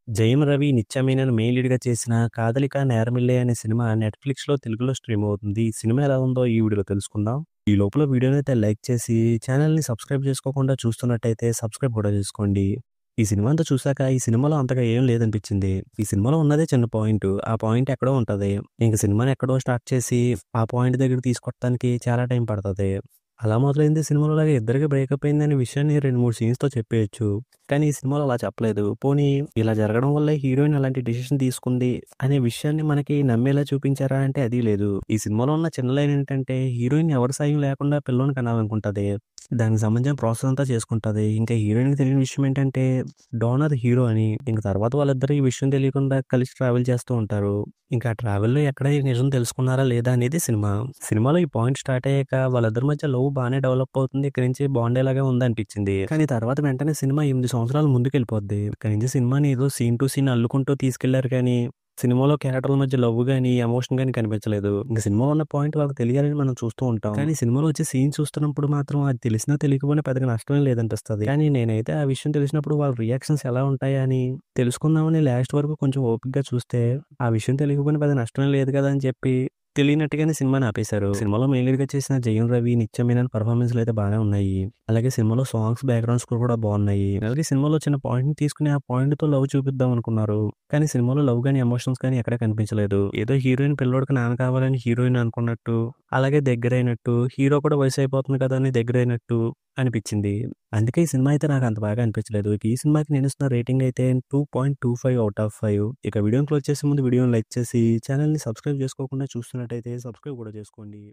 జయం రవి, నిత్య మీనన్ మెయిన్ లీడ్‌గా చేసిన 'కాదలిక నేరమిల్లే' అనే సినిమా నెట్‌ఫ్లిక్స్‌లో తెలుగులో స్ట్రీమ్ అవుతుంది. ఈ సినిమా ఎలా ఉందో ఈ వీడియోలో తెలుసుకుందాం. ఈ లోపల వీడియోనైతే లైక్ చేసి ఛానెల్‌ని సబ్స్క్రైబ్ చేసుకోకుండా చూస్తున్నట్టయితే సబ్స్క్రైబ్ కూడా చేసుకోండి. ఈ సినిమా అంతా చూసాక ఈ సినిమాలో అంతగా ఏం లేదనిపించింది. ఈ సినిమాలో ఉన్నదే చిన్న పాయింట్. ఆ పాయింట్ ఎక్కడో ఉంటది. ఇంక సినిమాని ఎక్కడో స్టార్ట్ చేసి ఆ పాయింట్ దగ్గరికి తీసుకొత్తానికి చాలా టైం పడతది. అలా మొదలైంది సినిమాలో లాగా ఇద్దరికి బ్రేకప్ అయిందనే విషయాన్ని 2, 3 సీన్స్‌తో చెప్పేయొచ్చు. కానీ ఈ సినిమాలో అలా చెప్పలేదు. పోనీ ఇలా జరగడం వల్లే హీరోయిన్ అలాంటి డెసిషన్ తీసుకుంది అనే విషయాన్ని మనకి నమ్మేలా చూపించారా అంటే అది లేదు. ఈ సినిమాలో ఉన్న చిన్న లైన్ ఏంటంటే హీరోయిన్ ఎవరి సాయం లేకుండా పిల్లోని కనాలనుకుంటది. దానికి సంబంధించిన ప్రాసెస్ అంతా చేసుకుంటది. ఇంకా హీరోయిన్‌కి తెలియని విషయం ఏంటంటే డోనర్ హీరో అని. ఇంక తర్వాత వాళ్ళిద్దరూ ఈ విషయం తెలియకుండా కలిసి ట్రావెల్ చేస్తూ ఉంటారు. ఇంకా ఆ ట్రావెల్‌లో ఎక్కడ ఈ నిజం తెలుసుకున్నారా లేదా అనేది సినిమా. సినిమాలో ఈ పాయింట్ స్టార్ట్ అయ్యాక వాళ్ళిద్దరి మధ్య లవ్ బానే డెవలప్ అవుతుంది. ఇక్కడి నుంచి బాండేలాగా ఉందనిపించింది. కానీ తర్వాత వెంటనే సినిమా 8 సంవత్సరాలు ముందుకెళ్ళిపోద్ది. ఇక్కడి నుంచి సినిమాని ఏదో సీన్ టు సీన్ అల్లుకుంటూ తీసుకెళ్లారు కానీ సినిమాలో క్యారెక్టర్ల మధ్య లవ్ గాని, ఎమోషన్ గాని కనిపించలేదు. ఇంక సినిమాలో ఉన్న పాయింట్ వాళ్ళకి తెలియాలని మనం చూస్తూ ఉంటాం. కానీ సినిమాలో వచ్చే సీన్ చూస్తున్నప్పుడు మాత్రం అది తెలిసినా తెలియకపోయినా పెద్దగా నష్టమేం లేదనిపిస్తది. కానీ నేనైతే ఆ విషయం తెలిసినప్పుడు వాళ్ళ రియాక్షన్స్ ఎలా ఉంటాయా అని తెలుసుకుందామని లాస్ట్ వరకు కొంచెం ఓపికగా చూస్తే, ఆ విషయం తెలియకపోయినా పెద్ద నష్టమేం లేదు కదా అని చెప్పి తెలియనట్టుగానే సినిమాని ఆపేశారు. సినిమాలో మెయిన్ లీడ్‌గా చేసిన జయం రవి, నిత్య మీనన్ పెర్ఫార్మన్స్‌లు అయితే బానే ఉన్నాయి. అలాగే సినిమాలో సాంగ్స్, బ్యాక్‌గ్రౌండ్ స్కోర్ కూడా బాగున్నాయి. అలాగే సినిమాలో చిన్న పాయింట్‌ని తీసుకొని ఆ పాయింట్‌తో లవ్ చూపిద్దాం అనుకున్నారు. కానీ సినిమాలో లవ్ గాని, ఎమోషన్స్ గాని ఎక్కడ కనిపించలేదు. ఏదో హీరోయిన్ పిల్లోడికి నాన్న కావాలని హీరోయిన్ అనుకున్నట్టు, అలాగే దగ్గరైనట్టు, హీరో కూడా వయసు అయిపోతుంది కదా అని దగ్గరైనట్టు అనిపించింది. అందుకే ఈ సినిమా అయితే నాకు అంత బాగా అనిపించలేదు. ఈ సినిమాకి నేను ఇస్తున్న రేటింగ్ అయితే 2.25 ఔట్ ఆఫ్ 5. ఇక వీడియోని క్లోజ్ చేసే ముందు వీడియోని లైక్ చేసి ఛానెల్‌ని సబ్స్క్రైబ్ చేసుకోకుండా చూస్తున్నట్టయితే సబ్స్క్రైబ్ కూడా చేసుకోండి.